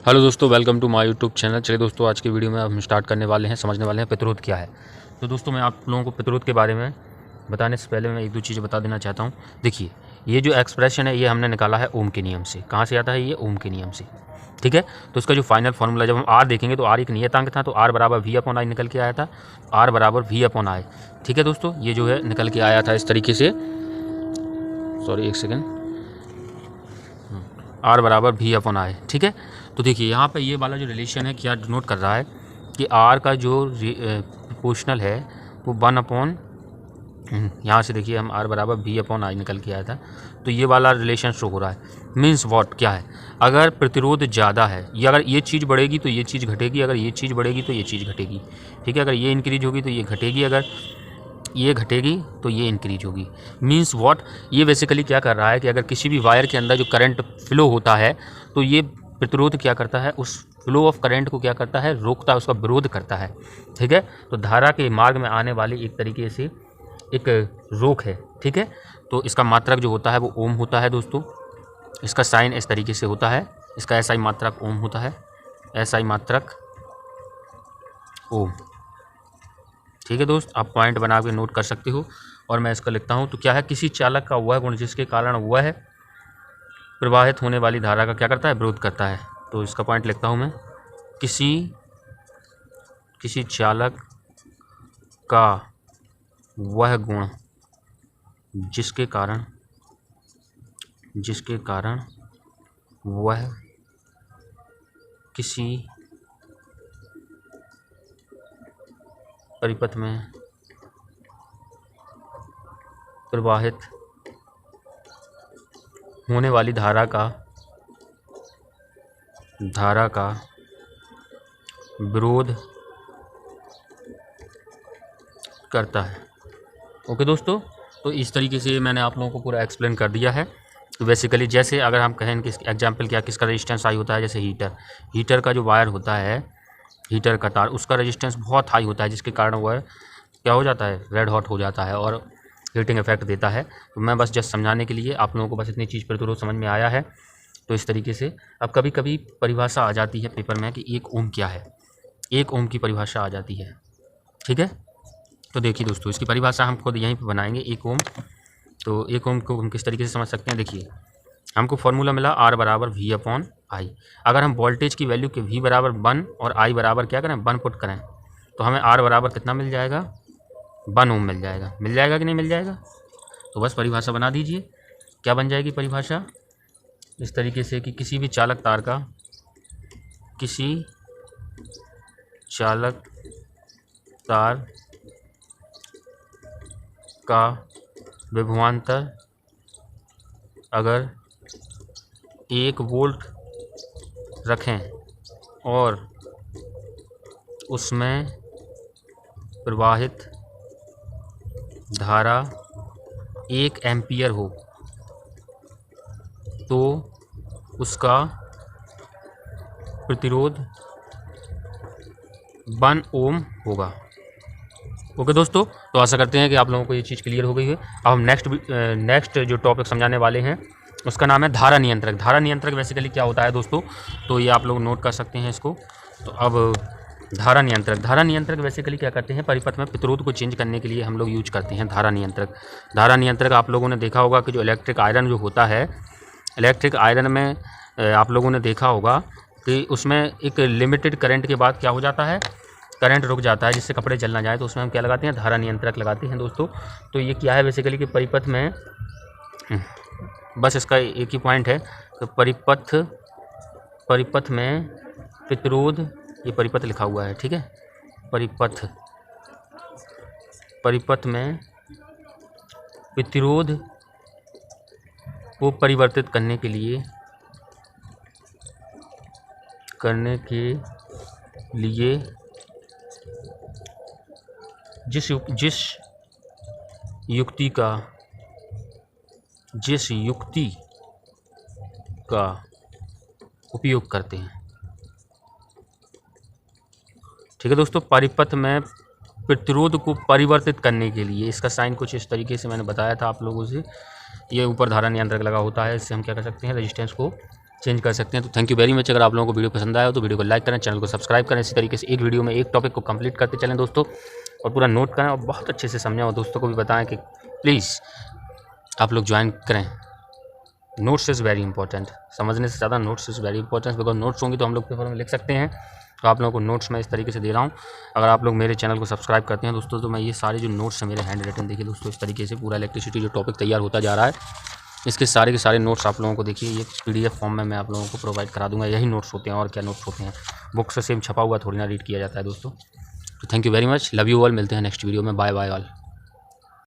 Hello दोस्तों, welcome to my YouTube channel. चलिए दोस्तों, आज की वीडियो में हम स्टार्ट करने वाले हैं, समझने वाले हैं प्रतिरोध क्या है। तो दोस्तों, मैं आप लोगों को प्रतिरोध के बारे में बताने से पहले मैं एक दो चीज़ें बता देना चाहता हूँ। देखिए, ये जो एक्सप्रेशन है ये हमने निकाला है ओम के नियम से। कहाँ से आता है ये? ओम के नियम से। ठीक है, तो इसका जो फाइनल फार्मूला जब हम आर देखेंगे तो आर एक नियतांक था, तो आर बराबर वी अपॉन आई निकल के आया था। आर बराबर वी अपॉन आई। ठीक है दोस्तों, ये जो है निकल के आया था इस तरीके से। सॉरी, एक सेकेंड। आर बराबर वी अपॉन आई। ठीक है, तो देखिए यहाँ पे ये वाला जो रिलेशन है क्या डिनोट कर रहा है कि आर का जो प्रोपोर्शनल है वो 1 अपॉन, यहाँ से देखिए हम आर बराबर वी अपॉन आई निकल के आया था, तो ये वाला रिलेशन शो हो रहा है। मीन्स व्हाट क्या है? अगर प्रतिरोध ज़्यादा है, या अगर ये चीज़ बढ़ेगी तो ये चीज़ घटेगी, अगर ये चीज़ बढ़ेगी तो ये चीज़ घटेगी। ठीक है, अगर ये इंक्रीज होगी तो ये घटेगी, अगर ये घटेगी तो ये इंक्रीज होगी। मीन्स व्हाट, ये बेसिकली क्या कर रहा है कि अगर किसी भी वायर के अंदर जो करंट फ्लो होता है तो ये प्रतिरोध क्या करता है, उस फ्लो ऑफ करंट को क्या करता है, रोकता है, उसका विरोध करता है। ठीक है, तो धारा के मार्ग में आने वाली एक तरीके से एक रोक है। ठीक है, तो इसका मात्रक जो होता है वो ओम होता है दोस्तों। इसका साइन इस तरीके से होता है, इसका एसआई मात्रक ओम होता है, एसआई मात्रक ओम। ठीक है दोस्त, आप पॉइंट बना के नोट कर सकते हो। और मैं इसका लिखता हूँ तो क्या है, किसी चालक का वह गुण जिसके कारण वह प्रवाहित होने वाली धारा का क्या करता है, विरोध करता है। तो इसका पॉइंट लिखता हूँ मैं, किसी चालक का वह गुण जिसके कारण वह किसी परिपथ में प्रवाहित होने वाली धारा का विरोध करता है। ओके दोस्तों, तो इस तरीके से मैंने आप लोगों को पूरा एक्सप्लेन कर दिया है। तो बेसिकली जैसे अगर हम कहें कि एग्जांपल क्या, किसका रेजिस्टेंस हाई होता है, जैसे हीटर का जो वायर होता है, हीटर का तार, उसका रेजिस्टेंस बहुत हाई होता है, जिसके कारण वह क्या हो जाता है, रेड हॉट हो जाता है और हीटिंग इफेक्ट देता है। तो मैं बस जस्ट समझाने के लिए आप लोगों को बस इतनी चीज़ प्रतिरोध समझ में आया है। तो इस तरीके से अब कभी कभी परिभाषा आ जाती है पेपर में कि 1 ओम क्या है, 1 ओम की परिभाषा आ जाती है। ठीक है, तो देखिए दोस्तों, इसकी परिभाषा हम खुद यहीं पे बनाएंगे। 1 ओम, तो 1 ओम को हम किस तरीके से समझ सकते हैं? देखिए, हमको फॉर्मूला मिला आर बराबर वी अपॉन आई। अगर हम वोल्टेज की वैल्यू के वी बराबर 1 और आई बराबर क्या करें, 1 पुट करें, तो हमें आर बराबर कितना मिल जाएगा, 1 ओम मिल जाएगा। मिल जाएगा कि नहीं मिल जाएगा? तो बस परिभाषा बना दीजिए। क्या बन जाएगी परिभाषा? इस तरीके से कि किसी चालक तार का विभवांतर अगर 1 वोल्ट रखें और उसमें प्रवाहित धारा 1 एम्पियर हो तो उसका प्रतिरोध 1 ओम होगा। ओके दोस्तों, तो आशा करते हैं कि आप लोगों को ये चीज़ क्लियर हो गई है। अब हम नेक्स्ट जो टॉपिक समझाने वाले हैं उसका नाम है धारा नियंत्रक। धारा नियंत्रक बेसिकली क्या होता है दोस्तों, तो ये आप लोग नोट कर सकते हैं इसको। तो अब धारा नियंत्रक बेसिकली क्या करते हैं, परिपथ में प्रतिरोध को चेंज करने के लिए हम लोग यूज करते हैं धारा नियंत्रक। आप लोगों ने देखा होगा कि जो इलेक्ट्रिक आयरन जो होता है, इलेक्ट्रिक आयरन में आप लोगों ने देखा होगा कि उसमें एक लिमिटेड करंट के बाद क्या हो जाता है, करंट रुक जाता है, जिससे कपड़े जल ना जाए। तो उसमें हम क्या लगाते हैं, धारा नियंत्रक लगाते हैं दोस्तों। तो ये क्या है बेसिकली कि परिपथ में, बस इसका एक ही पॉइंट है, तो परिपथ में प्रतिरोध, ये परिपथ लिखा हुआ है, ठीक है, परिपथ में प्रतिरोध को परिवर्तित करने के लिए जिस युक्ति का उपयोग करते हैं। ठीक है दोस्तों, परिपथ में प्रतिरोध को परिवर्तित करने के लिए, इसका साइन कुछ इस तरीके से मैंने बताया था आप लोगों से। ये ऊपर धारा नियंत्रक लगा होता है, इससे हम क्या कर सकते हैं, रेजिस्टेंस को चेंज कर सकते हैं। तो थैंक यू वेरी मच। अगर आप लोगों को वीडियो पसंद आया हो तो वीडियो को लाइक करें, चैनल को सब्सक्राइब करें। इसी तरीके से एक वीडियो में एक टॉपिक को कंप्लीट करते चलें दोस्तों, और पूरा नोट करें और बहुत अच्छे से समझें, और दोस्तों को भी बताएं कि प्लीज़ आप लोग ज्वाइन करें। नोट्स इज़ वेरी इंपॉर्टेंट, समझने से ज़्यादा notes is very important, because notes होंगी तो हम लोग पेपर में लिख सकते हैं। तो आप लोगों को नोट्स मैं इस तरीके से दे रहा हूँ। अगर आप लोग मेरे चैनल को सब्सक्राइब करते हैं दोस्तों, तो मैं ये सारे जो नोट्स हैं मेरे हैंड रिटन, देखिए दोस्तों इस तरीके से पूरा इलेक्ट्रिसिटी जो टॉपिक तैयार होता जा रहा है, इसके सारे के सारे नोट्स आप लोगों को देखिए ये PDF फॉर्म में मैं आप लोगों को प्रोवाइड करा दूंगा। यही नोट्स होते हैं, और क्या नोट्स होते हैं, बुक से सेम छपा हुआ थोड़ी ना रीड किया जाता है दोस्तों। तो thank you very much, love you all, मिलते हैं नेक्स्ट वीडियो में, बाय बाय ऑल।